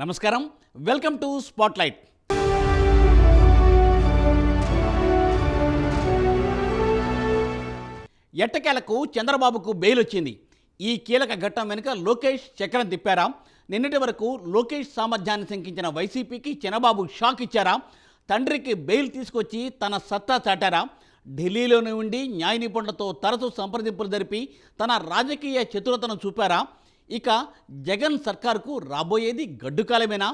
నమస్కారం, welcome to spotlight. ఎట్టకేలకు చంద్రబాబుకు బెయిల్ వచ్చింది. ఈ కీలక ఘట్టం వెనుక లోకేష్ చక్రం తిప్పారా? నిన్నటి వరకు లోకేష్ సామర్థ్యాన్ని శంకించిన వైసీపీకి చంద్రబాబు షాక్ ఇచ్చారా? తండ్రికి బెయిల్ తీసుకొచ్చి తన సత్తా చాటారా? ఢిల్లీలోనే ఉండి న్యాయ నిపుణులతో తరచూ సంప్రదింపులు జరిపి తన రాజకీయ చతురతను చూపారా? ఇక జగన్ సర్కారుకు రాబోయేది గడ్డుకాలమేనా?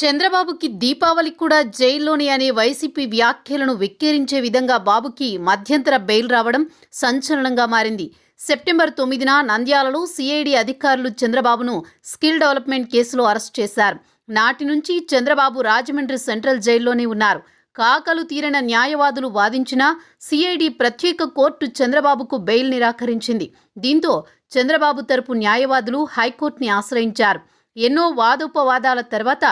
చంద్రబాబుకి దీపావళి కూడా జైల్లోనే అనే వైసీపీ వ్యాఖ్యలను వెక్కిరించే విధంగా బాబుకి మధ్యంతర బెయిల్ రావడం సంచలనంగా మారింది. సెప్టెంబర్ 9న నంద్యాలలో సిఐడి అధికారులు చంద్రబాబును స్కిల్ డెవలప్మెంట్ కేసులో అరెస్ట్ చేశారు. నాటి నుంచి చంద్రబాబు రాజమండ్రి సెంట్రల్ జైల్లోనే ఉన్నారు. కాకలు తీరిన న్యాయవాదులు వాదించినా సిఐడి ప్రత్యేక కోర్టు చంద్రబాబుకు బెయిల్ నిరాకరించింది. దీంతో చంద్రబాబు తరపు న్యాయవాదులు హైకోర్టుని ఆశ్రయించారు. ఎన్నో వాదోపవాదాల తర్వాత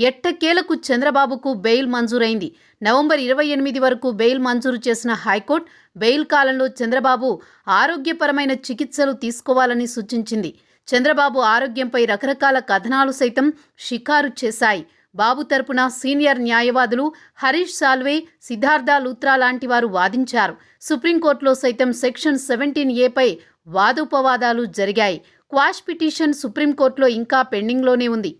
ఎట్టకేలకు చంద్రబాబుకు బెయిల్ మంజూరైంది. నవంబర్ 28 వరకు బెయిల్ మంజూరు చేసిన హైకోర్టు బెయిల్ కాలంలో చంద్రబాబు ఆరోగ్యపరమైన చికిత్సలు తీసుకోవాలని సూచించింది. చంద్రబాబు ఆరోగ్యంపై రకరకాల కథనాలు సైతం షికారు చేశాయి. బాబు తరపున సీనియర్ న్యాయవాదులు హరీష్ సాల్వే, సిద్ధార్థ లూత్రా లాంటి వారు వాదించారు. సుప్రీంకోర్టులో సైతం సెక్షన్ 17A వాదోపవాదాలు జరిగాయి. క్వాష్ పిటిషన్ సుప్రీంకోర్టులో ఇంకా పెండింగ్లోనే ఉంది.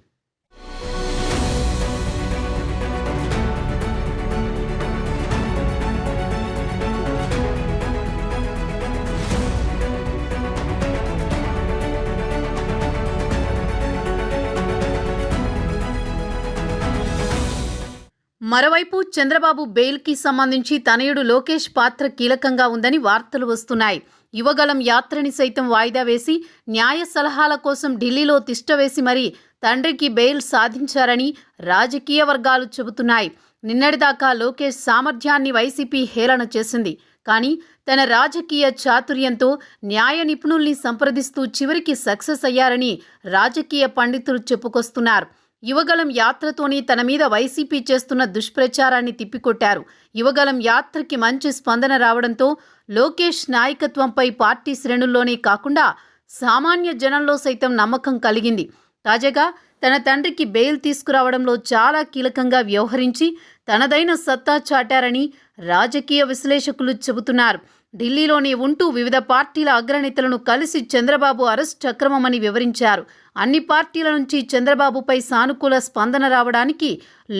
మరోవైపు చంద్రబాబు బెయిల్కి సంబంధించి తనయుడు లోకేష్ పాత్ర కీలకంగా ఉందని వార్తలు వస్తున్నాయి. యువగలం యాత్రని సైతం వాయిదా వేసి న్యాయ సలహాల కోసం ఢిల్లీలో తిష్టవేసి మరీ తండ్రికి బెయిల్ సాధించారని రాజకీయ వర్గాలు చెబుతున్నాయి. నిన్నటిదాకా లోకేష్ సామర్థ్యాన్ని వైసీపీ హేళన చేసింది. కానీ తన రాజకీయ చాతుర్యంతో న్యాయ నిపుణుల్ని సంప్రదిస్తూ చివరికి సక్సెస్ అయ్యారని రాజకీయ పండితులు చెప్పుకొస్తున్నారు. యువగలం యాత్రతోనే తన మీద వైసీపీ చేస్తున్న దుష్ప్రచారాన్ని తిప్పికొట్టారు. యువగలం యాత్రకి మంచి స్పందన రావడంతో లోకేష్ నాయకత్వంపై పార్టీ శ్రేణుల్లోనే కాకుండా సామాన్య జనంలో సైతం నమ్మకం కలిగింది. తాజాగా తన తండ్రికి బెయిల్ తీసుకురావడంలో చాలా కీలకంగా వ్యవహరించి తనదైన సత్తా చాటారని రాజకీయ విశ్లేషకులు చెబుతున్నారు. ఢిల్లీలోనే ఉంటూ వివిధ పార్టీల అగ్రనేతలను కలిసి చంద్రబాబు అరెస్ట్ అక్రమమని వివరించారు. అన్ని పార్టీల నుంచి చంద్రబాబుపై సానుకూల స్పందన రావడానికి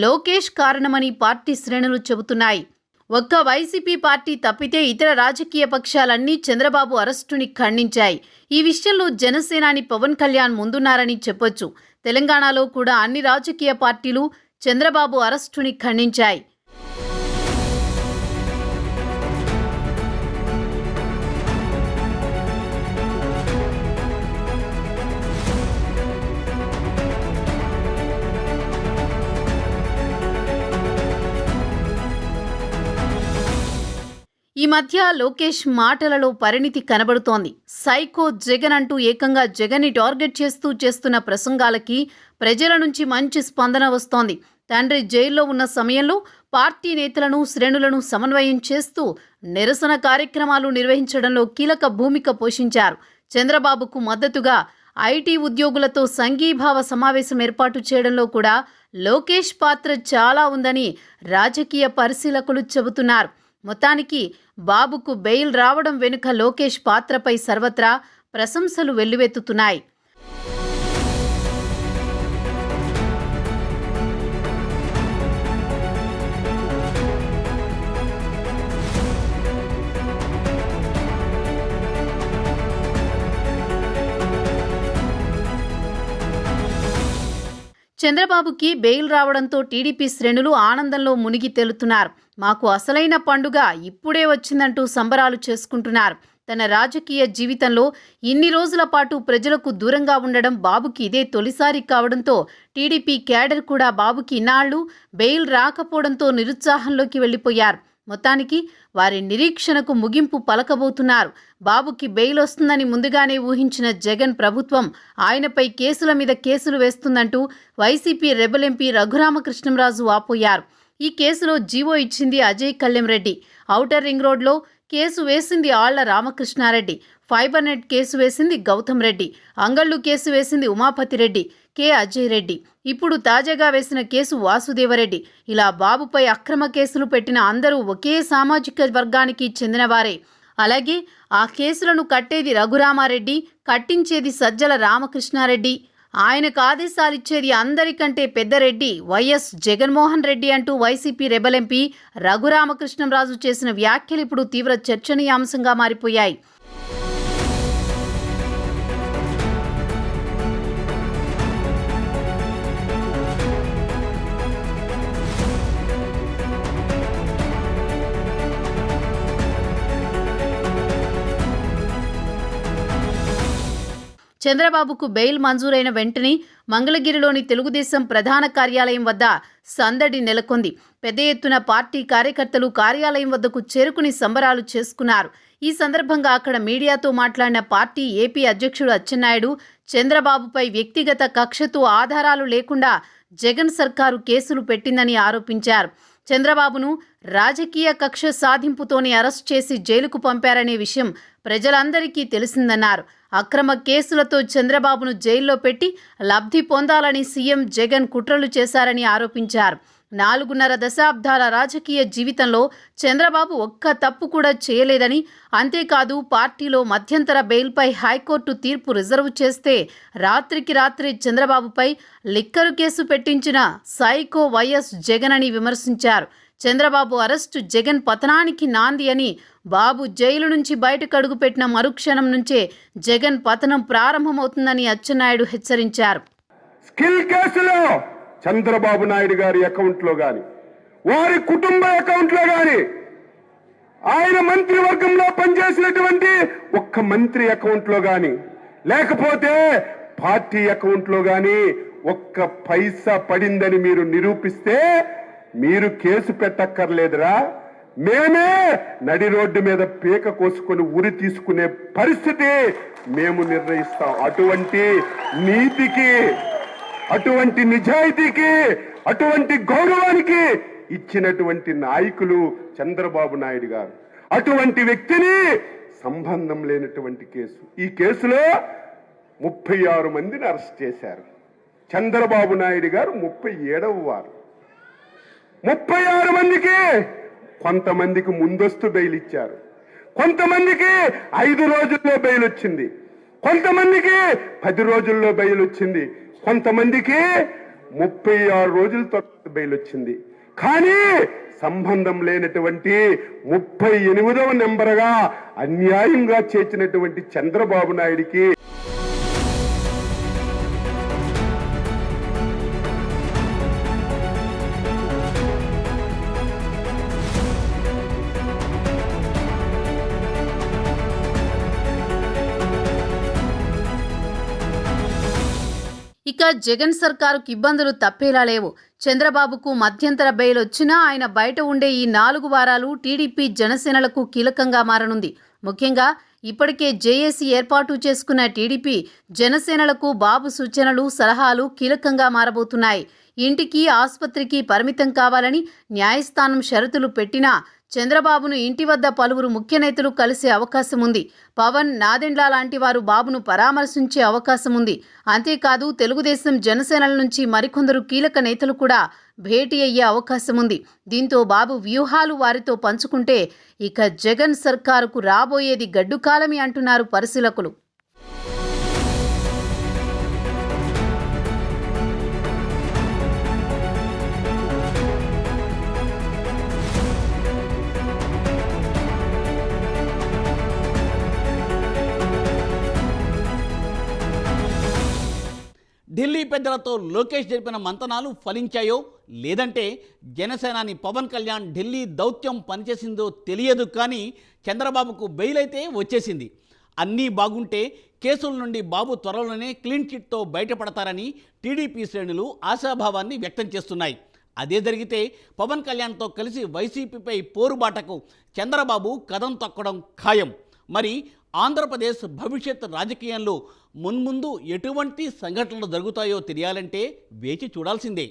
లోకేష్ కారణమని పార్టీ శ్రేణులు చెబుతున్నాయి. ఒక్క వైసీపీ పార్టీ తప్పితే ఇతర రాజకీయ పక్షాలన్నీ చంద్రబాబు అరెస్టుని ఖండించాయి. ఈ విషయంలో జనసేనాని పవన్ కళ్యాణ్ ముందున్నారని చెప్పొచ్చు. తెలంగాణలో కూడా అన్ని రాజకీయ పార్టీలు చంద్రబాబు అరెస్టుని ఖండించాయి. ఈ మధ్య లోకేష్ మాటలలో పరిణితి కనబడుతోంది. సైకో జగన్ అంటూ ఏకంగా జగన్ని టార్గెట్ చేస్తూ చేస్తున్న ప్రసంగాలకి ప్రజల నుంచి మంచి స్పందన వస్తోంది. తండ్రి జైల్లో ఉన్న సమయంలో పార్టీ నేతలను, శ్రేణులను సమన్వయం చేస్తూ నిరసన కార్యక్రమాలు నిర్వహించడంలో కీలక భూమిక పోషించారు. చంద్రబాబుకు మద్దతుగా ఐటీ ఉద్యోగులతో సంఘీభావ సమావేశం ఏర్పాటు చేయడంలో కూడా లోకేష్ పాత్ర చాలా ఉందని రాజకీయ పరిశీలకులు చెబుతున్నారు. మొత్తానికి బాబుకు బెయిల్ రావడం వెనుక లోకేష్ పాత్రపై సర్వత్రా ప్రశంసలు వెల్లువెత్తుతున్నాయి. చంద్రబాబుకి బెయిల్ రావడంతో టీడీపీ శ్రేణులు ఆనందంలో మునిగి తేలుతున్నారు. మాకు అసలైన పండుగ ఇప్పుడే వచ్చిందంటూ సంబరాలు చేసుకుంటున్నారు. తన రాజకీయ జీవితంలో ఇన్ని రోజుల పాటు ప్రజలకు దూరంగా ఉండడం బాబుకి ఇదే తొలిసారి కావడంతో టీడీపీ క్యాడర్ కూడా బాబుకి ఇన్నాళ్లు బెయిల్ రాకపోవడంతో నిరుత్సాహంలోకి వెళ్లిపోయారు. మొత్తానికి వారి నిరీక్షణకు ముగింపు పలకబోతున్నారు. బాబుకి బెయిల్ వస్తుందని ముందుగానే ఊహించిన జగన్ ప్రభుత్వం ఆయనపై కేసుల మీద కేసులు వేస్తుందంటూ వైసీపీ రెబెల్ ఎంపీ రఘురామకృష్ణంరాజు వాపోయారు. ఈ కేసులో జీవో ఇచ్చింది అజయ్ కళ్యాణ్ రెడ్డి. ఔటర్ రింగ్ రోడ్లో కేసు వేసింది Alla Ramakrishna Reddy. Fibre net case వేసింది గౌతమ్ రెడ్డి. అంగళ్ళు కేసు వేసింది ఉమాపతిరెడ్డి, కె అజయ్ రెడ్డి. ఇప్పుడు తాజాగా వేసిన కేసు వాసుదేవరెడ్డి. ఇలా బాబుపై అక్రమ కేసులు పెట్టిన అందరూ ఒకే సామాజిక వర్గానికి చెందినవారే. అలాగే ఆ కేసులను కట్టేది రఘురామారెడ్డి, కట్టించేది సజ్జల రామకృష్ణారెడ్డి. ఆయనకు ఆదేశాలిచ్చేది అందరికంటే పెద్ద రెడ్డి వైఎస్ జగన్మోహన్ రెడ్డి అంటూ వైసీపీ రెబెల్ ఎంపీ రఘురామకృష్ణంరాజు చేసిన వ్యాఖ్యలు ఇప్పుడు తీవ్ర చర్చనీయాంశంగా మారిపోయాయి. చంద్రబాబుకు బెయిల్ మంజూరైన వెంటనే మంగళగిరిలోని తెలుగుదేశం ప్రధాన కార్యాలయం వద్ద సందడి నెలకొంది. పెద్ద ఎత్తున పార్టీ కార్యకర్తలు కార్యాలయం వద్దకు చేరుకుని సంబరాలు చేసుకున్నారు. ఈ సందర్భంగా అక్కడ మీడియాతో మాట్లాడిన పార్టీ ఏపీ అధ్యక్షుడు అచ్చెన్నాయుడు చంద్రబాబుపై వ్యక్తిగత కక్షతో ఆధారాలు లేకుండా జగన్ సర్కారు కేసులు పెట్టిందని ఆరోపించారు. చంద్రబాబును రాజకీయ కక్ష సాధింపుతోనే అరెస్ట్ చేసి జైలుకు పంపారనే విషయం ప్రజలందరికీ తెలిసిందన్నారు. అక్రమ కేసులతో చంద్రబాబును జైల్లో పెట్టి లబ్ధి పొందాలని సీఎం జగన్ కుట్రలు చేశారని ఆరోపించారు. 4.5 దశాబ్దాల రాజకీయ జీవితంలో చంద్రబాబు ఒక్క తప్పు కూడా చేయలేదని, అంతేకాదు పార్టీలో మధ్యంతర బెయిల్పై హైకోర్టు తీర్పు రిజర్వ్ చేస్తే రాత్రికి రాత్రి చంద్రబాబుపై లిక్కరు కేసు పెట్టించిన సైకో వైఎస్ జగన్ అని విమర్శించారు. చంద్రబాబు అరెస్టు జగన్ పతనానికి నాంది అని, బాబు జైలు నుంచి బయటకు అడుగుపెట్టిన మరుక్షణం నుంచే జగన్ పతనం ప్రారంభమవుతుందని అచ్చెన్నాయుడు హెచ్చరించారు. స్కిల్ కేసులో చంద్రబాబు నాయుడు గారి అకౌంట్లో గాని, వారి కుటుంబ అకౌంట్లో గాని, ఆయన మంత్రివర్గంలో పనిచేసినటువంటి ఒక్క మంత్రి అకౌంట్లో గాని, లేకపోతే పార్టీ అకౌంట్లో గాని ఒక్క పైసా పడిందని మీరు నిరూపిస్తే మీరు కేసు పెట్టక్కర్లేదురా, మేమే నడి రోడ్డు మీద పీక కోసుకొని ఉరి తీసుకునే పరిస్థితి మేము నిర్ణయిస్తాం. అటువంటి నీతికి, అటువంటి నిజాయితీకి, అటువంటి గౌరవానికి ఇచ్చినటువంటి నాయకులు చంద్రబాబు నాయుడు గారు. అటువంటి వ్యక్తిని సంబంధం లేనటువంటి కేసు, ఈ కేసులో 36 మందిని అరెస్ట్ చేశారు. చంద్రబాబు నాయుడు గారు 37వ వారు. 36 మందికి కొంతమందికి ముందస్తు బెయిల్ ఇచ్చారు, కొంతమందికి 5 రోజుల్లో బెయిల్ వచ్చింది, కొంతమందికి 10 రోజుల్లో బెయిల్ వచ్చింది, కొంతమందికి 36 రోజుల తర్వాత బెయిల్ వచ్చింది. కానీ సంబంధం లేనటువంటి 38వ నెంబర్గా అన్యాయంగా చేర్చినటువంటి చంద్రబాబు నాయుడికి ఇక జగన్ సర్కారుకు ఇబ్బందులు తప్పేలా లేవు. చంద్రబాబుకు మధ్యంతర బెయిల్ వచ్చినా ఆయన బయట ఉండే ఈ 4 వారాలు టీడీపీ జనసేనలకు కీలకంగా మారనుంది. ముఖ్యంగా ఇప్పటికే జేఏసీ ఏర్పాటు చేసుకున్న టీడీపీ జనసేనలకు బాబు సూచనలు, సలహాలు కీలకంగా మారబోతున్నాయి. ఇంటికి, ఆసుపత్రికి పరిమితం కావాలని న్యాయస్థానం షరతులు పెట్టినా చంద్రబాబును ఇంటి వద్ద పలువురు ముఖ్య నేతలు కలిసే అవకాశం ఉంది. పవన్, నాదెండ్ల లాంటి వారు బాబును పరామర్శించే అవకాశం ఉంది. అంతేకాదు తెలుగుదేశం, జనసేనల నుంచి మరికొందరు కీలక నేతలు కూడా భేటీ అయ్యే అవకాశం ఉంది. దీంతో బాబు వ్యూహాలు వారితో పంచుకుంటే ఇక జగన్ సర్కారుకు రాబోయేది గడ్డుకాలమే అంటున్నారు పరిశీలకులు. ఢిల్లీ పెద్దలతో లోకేష్ జరిపిన మంతనాలు ఫలించాయో లేదంటే జనసేనాని పవన్ కళ్యాణ్ ఢిల్లీ దౌత్యం పనిచేసిందో తెలియదు, కానీ చంద్రబాబుకు బెయిల్ అయితే వచ్చేసింది. అన్నీ బాగుంటే కేసుల నుండి బాబు త్వరలోనే క్లీన్ చిట్తో బయటపడతారని టీడీపీ శ్రేణులు ఆశాభావాన్ని వ్యక్తం చేస్తున్నాయి. అదే జరిగితే పవన్ కళ్యాణ్తో కలిసి వైసీపీపై పోరుబాటకు చంద్రబాబు కదం తొక్కడం ఖాయం. మరి ఆంధ్రప్రదేశ్ భవిష్యత్ రాజకీయంలో మున్ముందు ఎటువంటి సంఘటనలు జరుగుతాయో తెలియాలంటే వేచి చూడాల్సిందే.